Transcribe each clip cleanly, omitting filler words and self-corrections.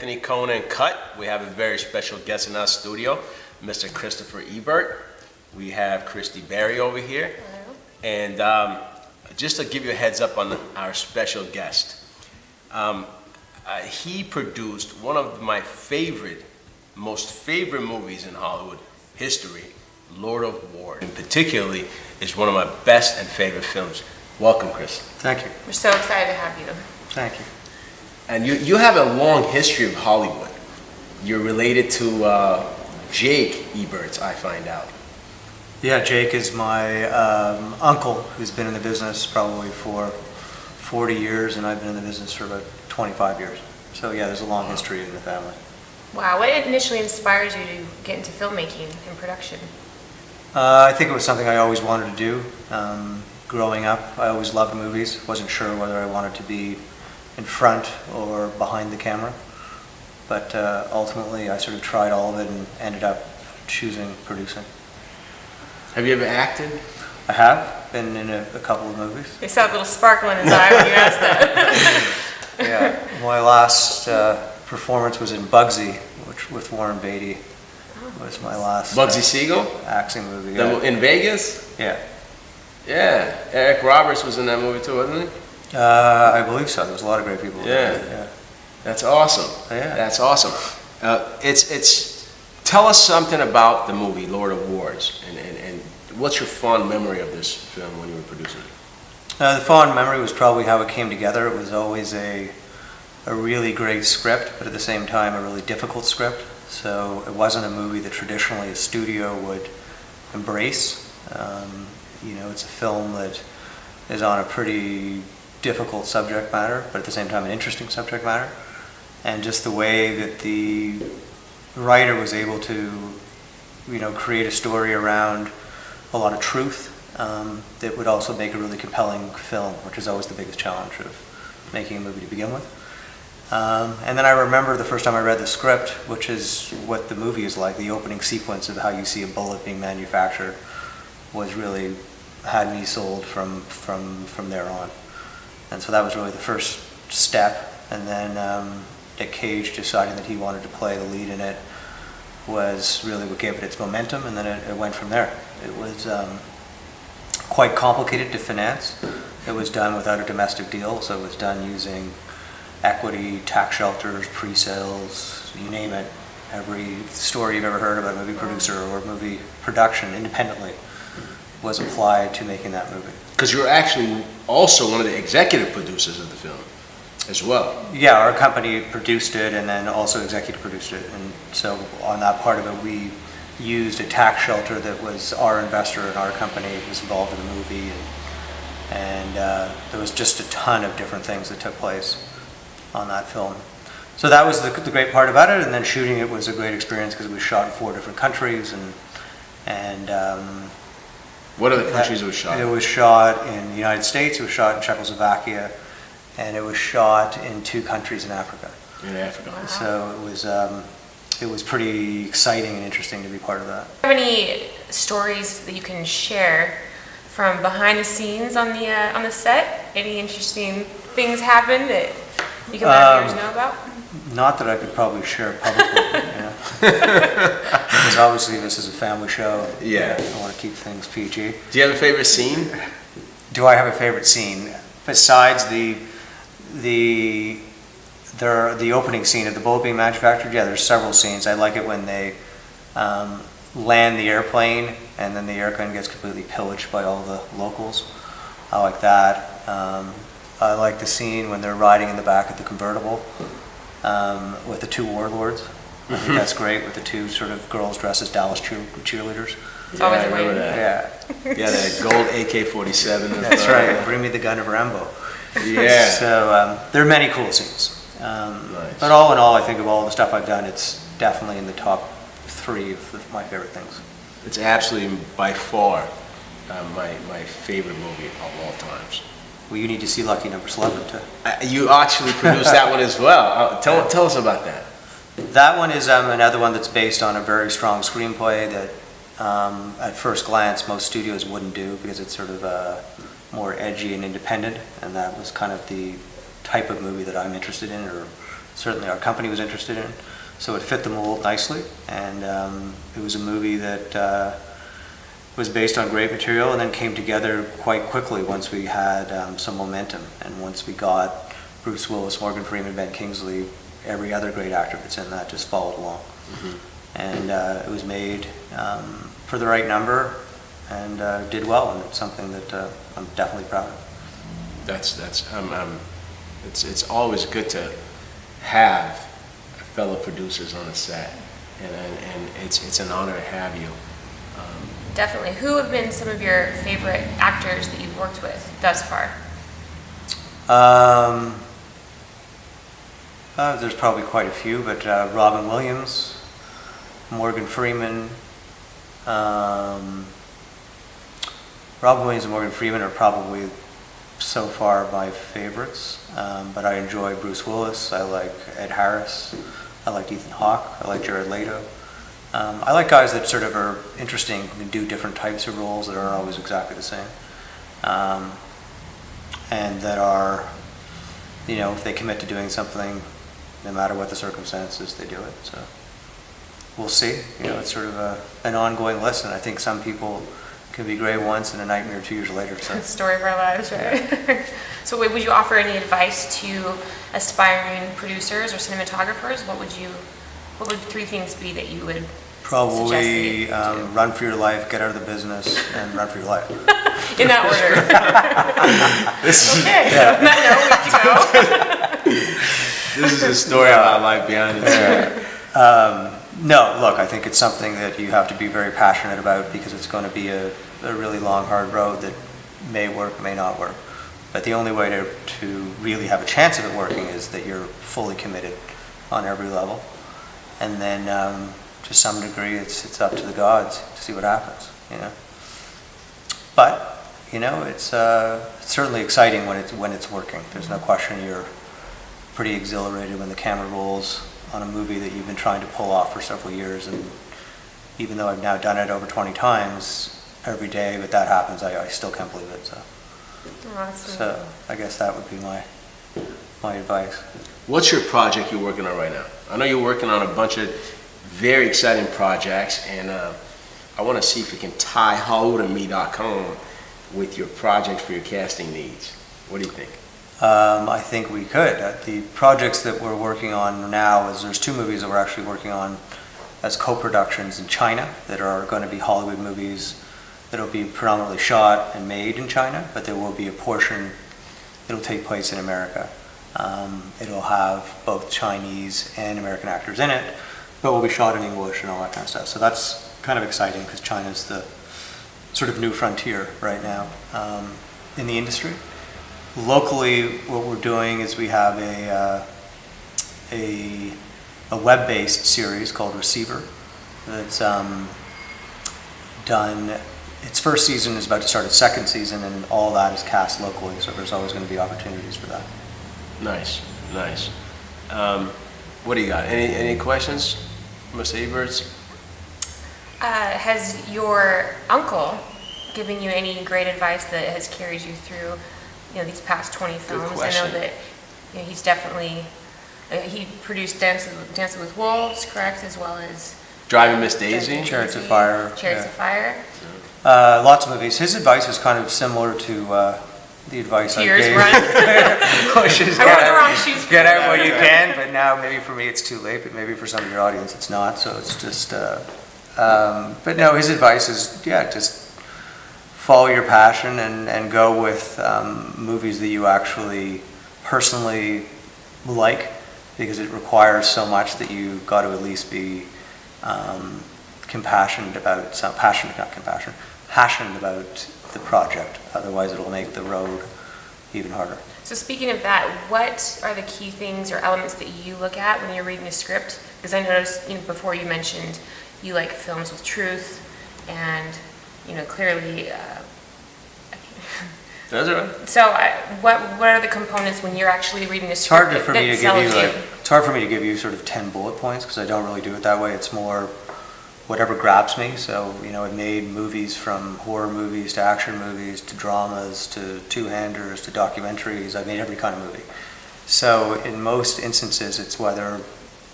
Anthony Cohen Cut. We have a very special guest in our studio, Mr. Christopher Ebert. We have Christy Berry over here. Hello. And just to give you a heads up on our special guest, he produced one of my most favorite movies in Hollywood history, Lord of War. And particularly, is one of my best and favorite films. Welcome, Chris. Thank you. We're so excited to have you. Thank you. And you have a long history of Hollywood. You're related to Jake Eberts, I find out. Yeah, Jake is my uncle who's been in the business probably for 40 years, and I've been in the business for about 25 years. So yeah, there's a long history in the family. Wow, what initially inspires you to get into filmmaking and production? I think it was something I always wanted to do. Growing up, I always loved movies. Wasn't sure whether I wanted to be in front or behind the camera. But ultimately, I sort of tried all of it and ended up choosing producing. Have you ever acted? I have been in a couple of movies. I saw a little sparkle in his eye when you asked that. Yeah, my last performance was in Bugsy, which with Warren Beatty. Was my last Bugsy Siegel? Action movie. Yeah. In Vegas? Yeah. Yeah. Eric Roberts was in that movie too, wasn't he? I believe so. There's a lot of great people. Yeah. In it. Yeah. That's awesome. Yeah. That's awesome. Tell us something about the movie Lord of Wars, and what's your fond memory of this film when you were producing it? The fond memory was probably how it came together. It was always a really great script, but at the same time a really difficult script. So it wasn't a movie that traditionally a studio would embrace. It's a film that is on a pretty difficult subject matter, but at the same time an interesting subject matter. And just the way that the writer was able to, create a story around a lot of truth that would also make a really compelling film, which is always the biggest challenge of making a movie to begin with. And then I remember the first time I read the script, which is what the movie is like, the opening sequence of how you see a bullet being manufactured was really had me sold from there on. And so that was really the first step. And then Nick Cage deciding that he wanted to play the lead in it was really what gave it its momentum, and then it went from there. It was quite complicated to finance. It was done without a domestic deal, so it was done using equity, tax shelters, pre-sales, you name it. Every story you've ever heard about a movie producer or movie production independently was applied to making that movie. Because you're actually also one of the executive producers of the film as well. Yeah, our company produced it and then also executive produced it. And so on that part of it, we used a tax shelter that was our investor in our company was involved in the movie. And there was just a ton of different things that took place on that film. So that was the great part about it. And then shooting it was a great experience because it was shot in 4 different countries. And what are the countries it was shot in? It was shot in the United States, it was shot in Czechoslovakia, and it was shot in 2 countries in Africa. In Africa. Wow. So it was pretty exciting and interesting to be part of that. Do you have any stories that you can share from behind the scenes on the set? Any interesting things happen that you can let our viewers know about? Not that I could probably share publicly, because obviously this is a family show. Yeah. I want to keep things PG. Do you have a favorite scene? Do I have a favorite scene besides the opening scene of the bullet being manufactured? Yeah, there's several scenes. I like it when they land the airplane and then the airplane gets completely pillaged by all the locals. I like that. I like the scene when they're riding in the back of the convertible with the 2 warlords. I think that's great, with the 2 sort of girls dressed as Dallas cheerleaders. It's always I a remember win. that. Yeah, Yeah, that gold AK-47. that's right. Bring me the gun of Rambo. Yeah. So there are many cool scenes. Nice. But all in all, I think of all the stuff I've done, it's definitely in the top 3 of my favorite things. It's absolutely by far my favorite movie of all times. Well, you need to see Lucky Number 11 too. You actually produced that one as well. Tell us about that. That one is another one that's based on a very strong screenplay that at first glance most studios wouldn't do because it's sort of more edgy and independent, and that was kind of the type of movie that I'm interested in, or certainly our company was interested in. So it fit the mold nicely, and it was a movie that was based on great material and then came together quite quickly once we had some momentum, and once we got Bruce Willis, Morgan Freeman, Ben Kingsley, every other great actor that's in that just followed along. And it was made for the right number and did well, and it's something that I'm definitely proud of. It's always good to have fellow producers on the set, and it's an honor to have you. Definitely. Who have been some of your favorite actors that you've worked with thus far? There's probably quite a few, but Robin Williams, Morgan Freeman. Robin Williams and Morgan Freeman are probably so far my favorites, but I enjoy Bruce Willis. I like Ed Harris. I like Ethan Hawke. I like Jared Leto. I like guys that sort of are interesting and do different types of roles that aren't always exactly the same, and that are, if they commit to doing something, no matter what the circumstances, they do it. So we'll see. It's sort of an ongoing list, and I think some people can be great once and a nightmare 2 years later. So. Story of our lives, right? Yeah. So would you offer any advice to aspiring producers or cinematographers? What would 3 things be that you would probably suggest do? Run for your life, get out of the business, and run for your life. In that order. Okay, yeah. So that note, we have to go. This is a story of my life behind it. No, look, I think it's something that you have to be very passionate about, because it's going to be a really long, hard road that may work, may not work. But the only way to really have a chance of it working is that you're fully committed on every level. And then to some degree it's up to the gods to see what happens, But, it's certainly exciting when it's working. There's no question you're pretty exhilarated when the camera rolls on a movie that you've been trying to pull off for several years, and even though I've now done it over 20 times, every day that happens, I still can't believe it. So I guess that would be my advice. What's your project you're working on right now? I know you're working on a bunch of very exciting projects, and I want to see if we can tie HollywoodandMe.com with your project for your casting needs. What do you think? I think we could. The projects that we're working on now there's 2 movies that we're actually working on as co-productions in China that are going to be Hollywood movies that will be predominantly shot and made in China, but there will be a portion that will take place in America. It'll have both Chinese and American actors in it, but will be shot in English and all that kind of stuff. So that's kind of exciting, because China's the sort of new frontier right now in the industry. Locally, what we're doing is we have a web-based series called Receiver that's done. Its first season is about to start its second season, and all that is cast locally, so there's always going to be opportunities for that. Nice. What do you got? Any questions, Mr. Eberts? Has your uncle given you any great advice that has carried you through these past 20 films? I know that he's definitely, he produced Dancing with Wolves, correct, as well as Driving Miss Daisy? Chariots of Fire. Chariots of Fire. Lots of movies. His advice is kind of similar to the advice I gave. Which is get out what you can, but now maybe for me it's too late, but maybe for some of your audience it's not, so it's just, but no, his advice is, just follow your passion and go with movies that you actually personally like, because it requires so much that you got to at least be passionate about the project. Otherwise, it'll make the road even harder. So speaking of that, what are the key things or elements that you look at when you're reading a script? Because I noticed before you mentioned you like films with truth, and clearly. That's right. So what are the components when you're actually reading a script? It's hard for me to give you sort of 10 bullet points, because I don't really do it that way. It's more whatever grabs me. So, I've made movies from horror movies to action movies to dramas to two-handers to documentaries. I've made every kind of movie. So in most instances, it's whether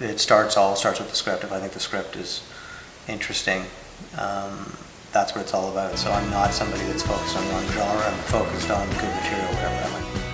it all starts with the script. If I think the script is interesting, that's what it's all about. So I'm not somebody that's focused on one genre. I'm focused on good material, whatever that might be.